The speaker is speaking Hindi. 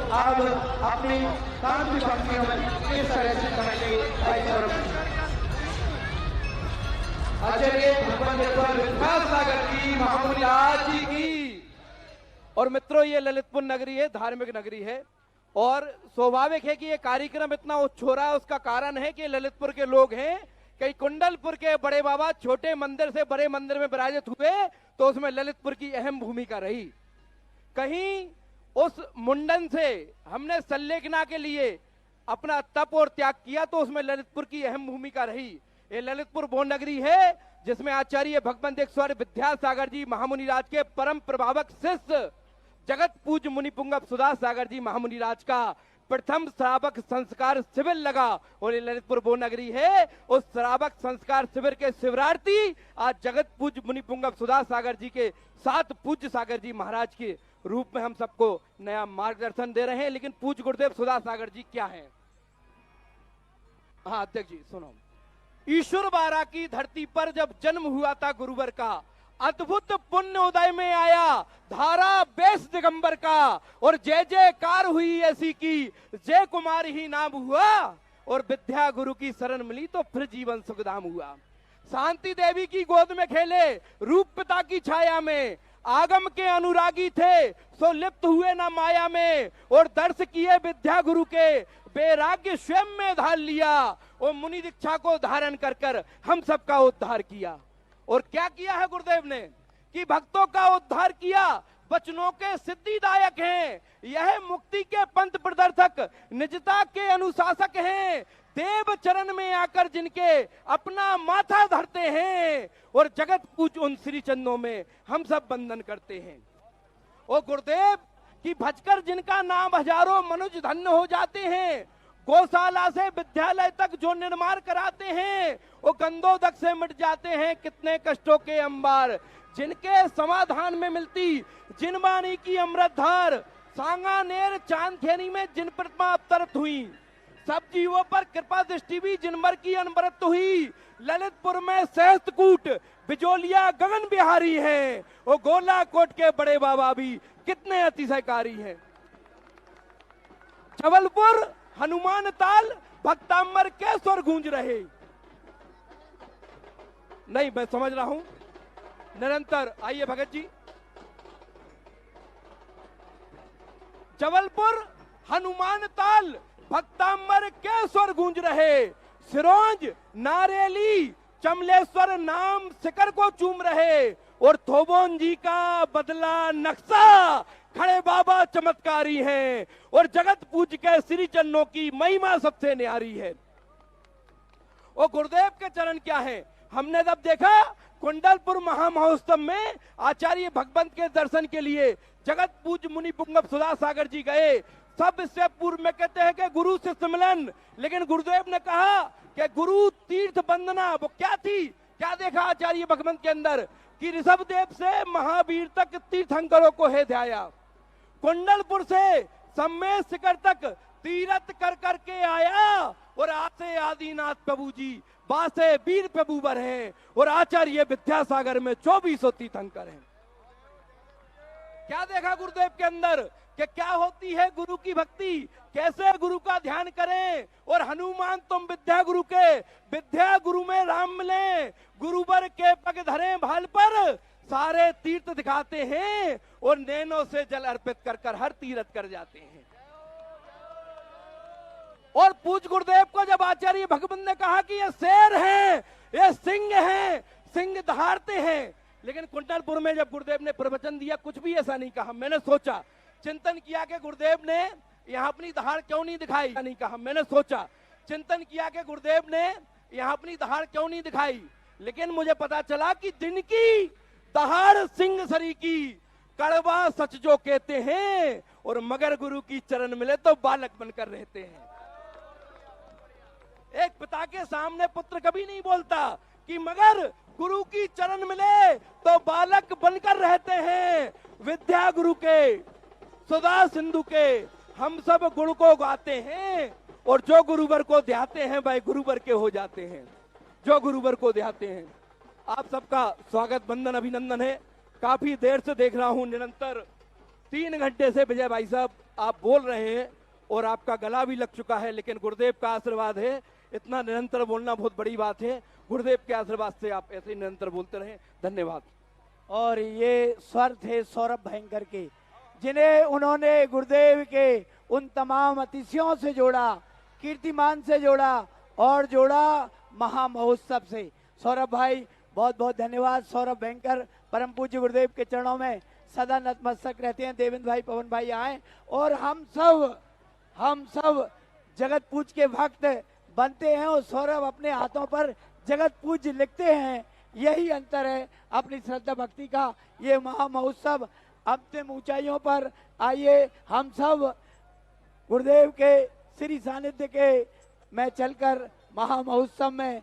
अब अपनी शांति पंक्तियों में इस तरह से कमेंगे भाई सौरभ। आचार्य भगवान विद्यासागर की महामुनि आज की। और मित्रों, ये ललितपुर नगरी है, धार्मिक नगरी है और स्वाभाविक है कि ये कार्यक्रम इतना उच्च हो रहा है। उसका कारण है कि ललितपुर के लोग हैं, कई कुंडलपुर के बड़े बाबा छोटे मंदिर से बड़े मंदिर में विराजित हुए तो उसमें ललितपुर की अहम भूमिका रही। कहीं उस मुंडन से हमने संलेखना के लिए अपना तप और त्याग किया तो उसमें ललितपुर की अहम भूमिका रही। ये ललितपुर वो नगरी है जिसमें आचार्य भगवंतेश्वर विद्यासागर जी महामुनिराज के परम प्रभावक शिष्य जगत पूज्य मुनि पुंगव सुधा सागर जी महामुनिराज का प्रथम श्रावक संस्कार शिविर लगा। और ये ललितपुर वो नगरी है, उस श्रावक संस्कार शिविर के शिविरार्थी आज जगत पूज्य मुनि पुंगव सुधा सागर जी के साथ पूज्य सागर जी महाराज के रूप में हम सबको नया मार्गदर्शन दे रहे हैं। लेकिन पूज्य गुरुदेव सुधा सागर जी क्या है? हाँ अध्यक्ष जी सुनो। ईश्वर बारा की धरती पर जब जन्म हुआ था गुरुवर का, अद्भुत पुण्य उदय में आया धारा बेस दिगंबर का। और जय जयकार हुई ऐसी की जय कुमार ही नाम हुआ। और विद्या गुरु की शरण मिली तो फिर जीवन सुखधाम हुआ। शांति देवी की गोद में खेले रूप पिता की छाया में, आगम के अनुरागी थे सो लिप्त हुए ना माया में। और दर्श किए विद्या गुरु के वैराग्य स्वयं में धार लिया। और मुनि दीक्षा को धारण कर कर हम सबका उद्धार किया। और क्या किया है गुरुदेव ने कि भक्तों का उद्धार किया। वचनों के सिद्धिदायक हैं, यह मुक्ति के पंथ प्रदर्शक निजता के अनुशासक हैं। देव चरण में आकर जिनके अपना माथा धरते हैं और जगत पूज उन श्री चरणों में हम सब बंदन करते हैं। और गुरुदेव की भजकर जिनका नाम हजारों मनुज धन्य हो जाते हैं। गौशाला से विद्यालय तक जो निर्माण कराते हैं वो गंदोदक से मिट जाते हैं कितने कष्टों के अंबार। जिनके समाधान में मिलती जिन वाणी की अमृत धार, सांगानेर चांदखेनी में जिन प्रतिमा अवतरित हुई, सब जीवों पर कृपा दृष्टि भी जिनवर की अनवरत हुई। ललितपुर में सहस्त्रकूट बिजोलिया गगन बिहारी हैं, वो गोलाकोट के बड़े बाबा भी कितने अतिशयकारी हैं। जबलपुर हनुमान ताल भक्तांबर के स्वर गूंज रहे। नहीं मैं समझ रहा हूं निरंतर। आइए भगत जी। जबलपुर हनुमान ताल भक्तांबर के स्वर गूंज रहे। सिरोंज नारेली चमलेश्वर नाम शिखर को चूम रहे। और थोबोन जी का बदला नक्शा खड़े बाबा चमत्कारी हैं। और जगत पूज के श्री चरणों की महिमा सबसे न्यारी है। और गुरुदेव के चरण क्या है? हमने जब देखा कुंडलपुर महामहोत्सव में आचार्य भगवंत के दर्शन के लिए जगत पूज मुनि पुंगव सुधा सागर जी गए। सब इससे पूर्व में कहते हैं कि गुरु से सम्मिलन, लेकिन गुरुदेव ने कहा कि गुरु तीर्थ वंदना वो क्या थी? क्या देखा आचार्य भगवंत के अंदर कि ऋषभ देव से महावीर तक तीर्थंकरों को है ध्याया। कुंडलपुर से सम्मेद शिखर तक तीरथ कर करके आया। और आसे आदिनाथ प्रभु जी बासे वीर प्रभुवर हैं। और आचार्य विद्यासागर में 2400 तीर्थंकर हैं। क्या देखा गुरुदेव के अंदर कि क्या होती है गुरु की भक्ति, कैसे गुरु का ध्यान करें। और हनुमान तुम विद्या गुरु के, विद्या गुरु में राम मिले, गुरुवर के पग धरे भाल पर, सारे तीर्थ दिखाते हैं और नैनों से जल अर्पित कर कर हर तीर्थ कर जाते हैं। और पूज गुरुदेव को जब आचार्य भगवंत ने कहा कि ये शेर हैं, ये सिंह हैं, सिंह दहाड़ते हैं, लेकिन कुंडलपुर में जब गुरुदेव ने प्रवचन दिया कुछ भी ऐसा नहीं कहा। मैंने सोचा, चिंतन किया कि गुरुदेव ने यहाँ अपनी दहाड़ क्यों नहीं दिखाई। नहीं कहा, मैंने सोचा, चिंतन किया कि गुरुदेव ने यहाँ अपनी दहाड़ क्यों नहीं दिखाई। लेकिन मुझे पता चला कि जिनकी दहाड़ सिंह सरी की, कड़वा सच जो कहते हैं, और मगर गुरु की चरण मिले तो बालक बनकर रहते हैं। एक पिता के सामने पुत्र कभी नहीं बोलता कि मगर गुरु की चरण मिले तो बालक बनकर रहते हैं। विद्या गुरु के, सुधा सिंधु के हम सब गुण को गाते हैं। और जो गुरुवर को ध्याते हैं वह गुरुवर के हो जाते हैं। जो गुरुवर को ध्याते हैं। आप सबका स्वागत बंदन अभिनंदन है। काफी देर से देख रहा हूं निरंतर 3 घंटे से विजय भाई साहब आप बोल रहे हैं और आपका गला भी लग चुका है, लेकिन गुरुदेव का आशीर्वाद है। इतना निरंतर बोलना बहुत बड़ी बात है। गुरुदेव के आशीर्वाद से आप ऐसे ही निरंतर बोलते रहें। धन्यवाद। और ये स्वर थे सौरभ भयंकर के, जिन्हें उन्होंने गुरुदेव के उन तमाम अतिथियों से जोड़ा, कीर्तिमान से जोड़ा और जोड़ा महामहोत्सव से। सौरभ भाई बहुत बहुत धन्यवाद। सौरभ भयंकर परम पूज्य गुरुदेव के चरणों में सदा नतमस्तक रहते हैं। देवेंद्र भाई, पवन भाई आए और हम सब जगत पूज के भक्त बनते हैं और सौरभ अपने हाथों पर जगत पूज लिखते हैं। यही अंतर है अपनी श्रद्धा भक्ति का। ये महामहोत्सव अंतिम ऊंचाइयों पर आइए हम सब गुरुदेव के श्री सानिध्य के में चलकर महामहोत्सव में